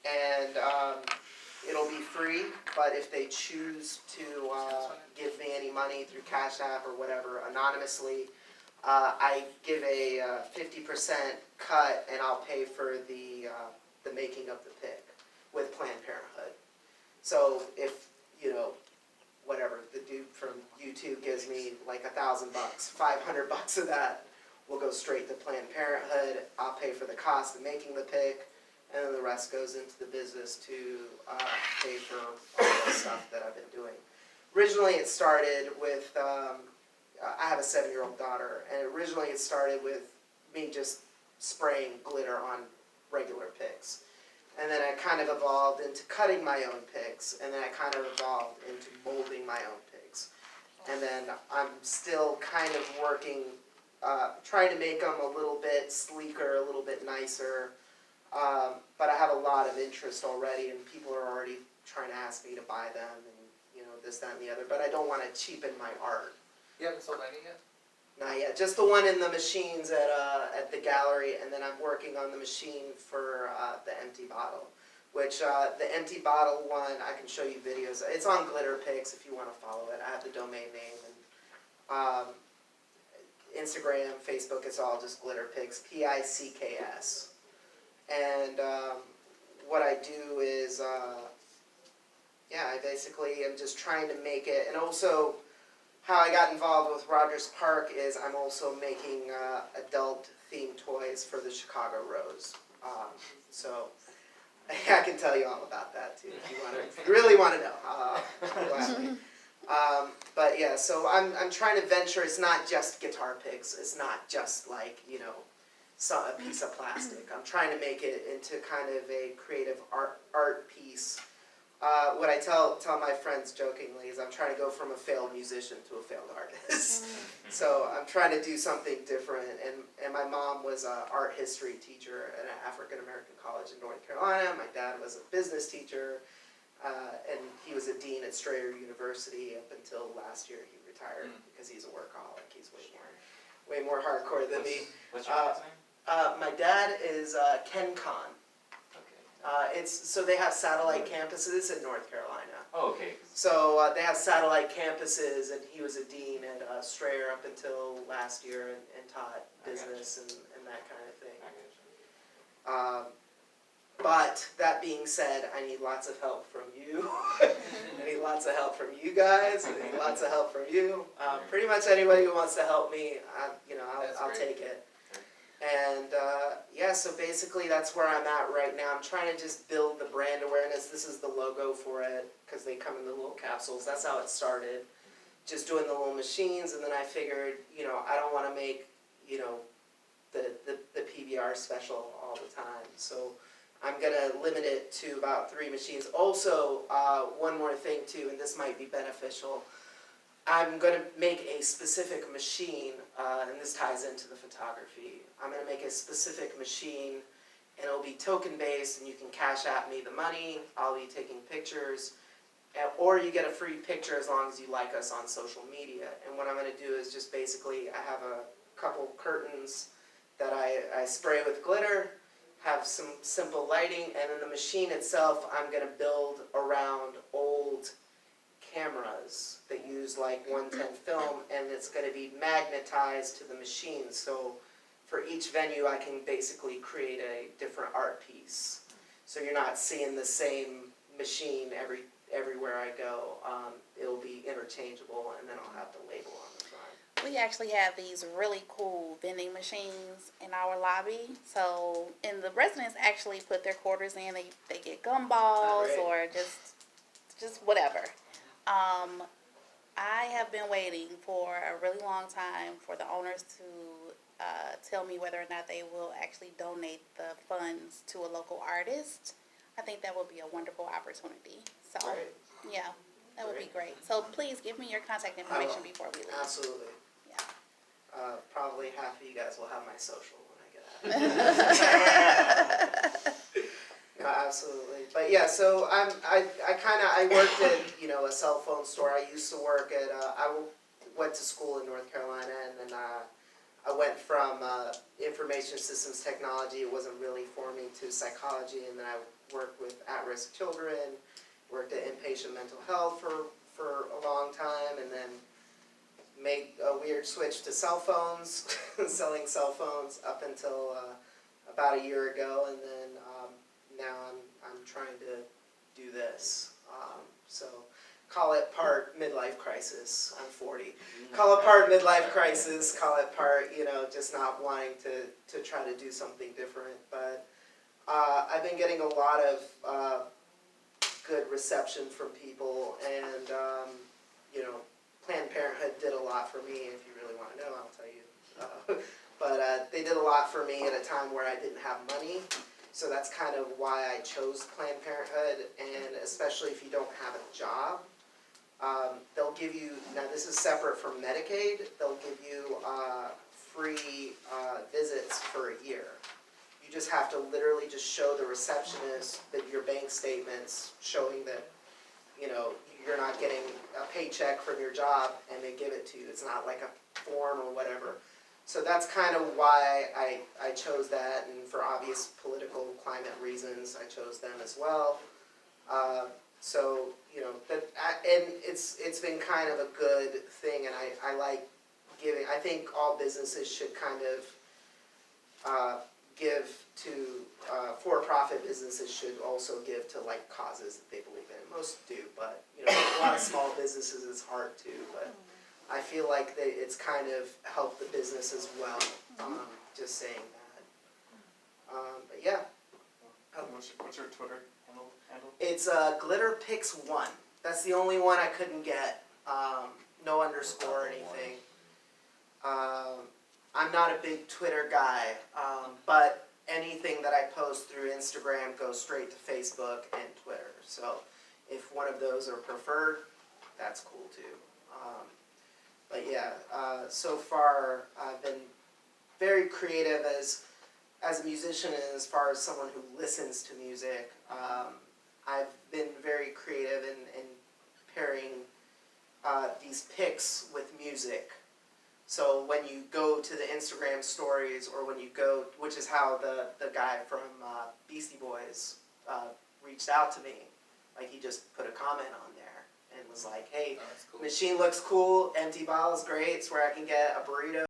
And it'll be free, but if they choose to give me any money through Cash App or whatever anonymously, I give a 50% cut, and I'll pay for the making of the pick with Planned Parenthood. So if, you know, whatever, the dude from YouTube gives me like $1,000, $500 of that will go straight to Planned Parenthood. I'll pay for the cost of making the pick, and then the rest goes into the business to pay for all the stuff that I've been doing. Originally it started with, I have a 7-year-old daughter, and originally it started with me just spraying glitter on regular picks. And then I kind of evolved into cutting my own picks, and then I kind of evolved into molding my own picks. And then I'm still kind of working, trying to make them a little bit sleeker, a little bit nicer. But I have a lot of interest already, and people are already trying to ask me to buy them, and you know, this, that, and the other. But I don't want to cheapen my art. You haven't sold any yet? Not yet. Just the one in the machines at the gallery, and then I'm working on the machine for the empty bottle. Which the empty bottle one, I can show you videos. It's on Glitter Pics if you want to follow it. I have the domain name. And Instagram, Facebook, it's all just Glitter Picks, Picks. And what I do is, I basically am just trying to make it, and also how I got involved with Rogers Park is I'm also making adult-themed toys for the Chicago Rose. So I can tell you all about that too, if you really want to know. Gladly. But yeah, so I'm trying to venture. It's not just guitar picks. It's not just like a piece of plastic. I'm trying to make it into kind of a creative art piece. What I tell my friends jokingly is I'm trying to go from a failed musician to a failed artist. So I'm trying to do something different. And my mom was an art history teacher at an African American college in North Carolina. My dad was a business teacher, and he was a dean at Strayer University up until last year. He retired because he's a workaholic. He's way more hardcore than me. What's your dad's name? My dad is Ken Kahn. So they have satellite campuses in North Carolina. Oh, okay. So they have satellite campuses, and he was a dean at Strayer up until last year and taught business and that kind of thing. But that being said, I need lots of help from you. I need lots of help from you guys. I need lots of help from you. Pretty much anybody who wants to help me, I'll take it. And so basically that's where I'm at right now. I'm trying to just build the brand awareness. This is the logo for it because they come in the little capsules. That's how it started. Just doing the little machines, and then I figured, I don't want to make, the PBR special all the time. So I'm going to limit it to about 3 machines. Also, one more thing too, and this might be beneficial. I'm going to make a specific machine, and this ties into the photography. I'm going to make a specific machine, and it'll be token based, and you can cash at me the money. I'll be taking pictures, or you get a free picture as long as you like us on social media. And what I'm going to do is just basically, I have a couple curtains that I spray with glitter, have some simple lighting, and then the machine itself, I'm going to build around old cameras that use like 110 film, and it's going to be magnetized to the machine. So for each venue I can basically create a different art piece. So you're not seeing the same machine everywhere I go. It'll be interchangeable, and then I'll have the label on the front. We actually have these really cool vending machines in our lobby. So, and the residents actually put their quarters in. They get gumballs or just whatever. I have been waiting for a really long time for the owners to tell me whether or not they will actually donate the funds to a local artist. I think that would be a wonderful opportunity. So, yeah, that would be great. So please give me your contact information before we leave. Absolutely. Yeah. Probably half of you guys will have my social when I get out of here. No, absolutely. But yeah, so I worked at, a cell phone store. I used to work at, I went to school in North Carolina, and then I went from information systems technology, it wasn't really for me, to psychology, and then I worked with at-risk children, worked at inpatient mental health for a long time, and then made a weird switch to cell phones, selling cell phones up until about a year ago, and then now I'm trying to do this. So call it part midlife crisis. I'm 40. Call it part midlife crisis. Call it part, just not wanting to try to do something different. But I've been getting a lot of good reception from people, and Planned Parenthood did a lot for me. If you really want to know, I'll tell you. But they did a lot for me at a time where I didn't have money. So that's kind of why I chose Planned Parenthood, and especially if you don't have a job, they'll give you, now this is separate from Medicaid, they'll give you free visits for a year. You just have to literally just show the receptionist that your bank statements showing that, you're not getting a paycheck from your job, and they give it to you. It's not like a form or whatever. So that's kind of why I chose that, and for obvious political climate reasons, I chose them as well. And it's been kind of a good thing, and I like giving, I think all businesses should kind of give to, for-profit businesses should also give to like causes that they believe in. Most do, but you know, a lot of small businesses it's hard to, but I feel like it's kind of helped the business as well, just saying that. But yeah. What's your Twitter handle? It's GlitterPix1. That's the only one I couldn't get. No underscore or anything. I'm not a big Twitter guy, but anything that I post through Instagram goes straight to Facebook and Twitter. So if one of those are preferred, that's cool too. But yeah, so far I've been very creative as a musician and as far as someone who listens to music. I've been very creative in pairing these pics with music. So when you go to the Instagram stories, or when you go, which is how the guy from Beastie Boys reached out to me. Like he just put a comment on there and was like, hey, Oh, that's cool. machine looks cool, empty bottle's great, it's where I can get a burrito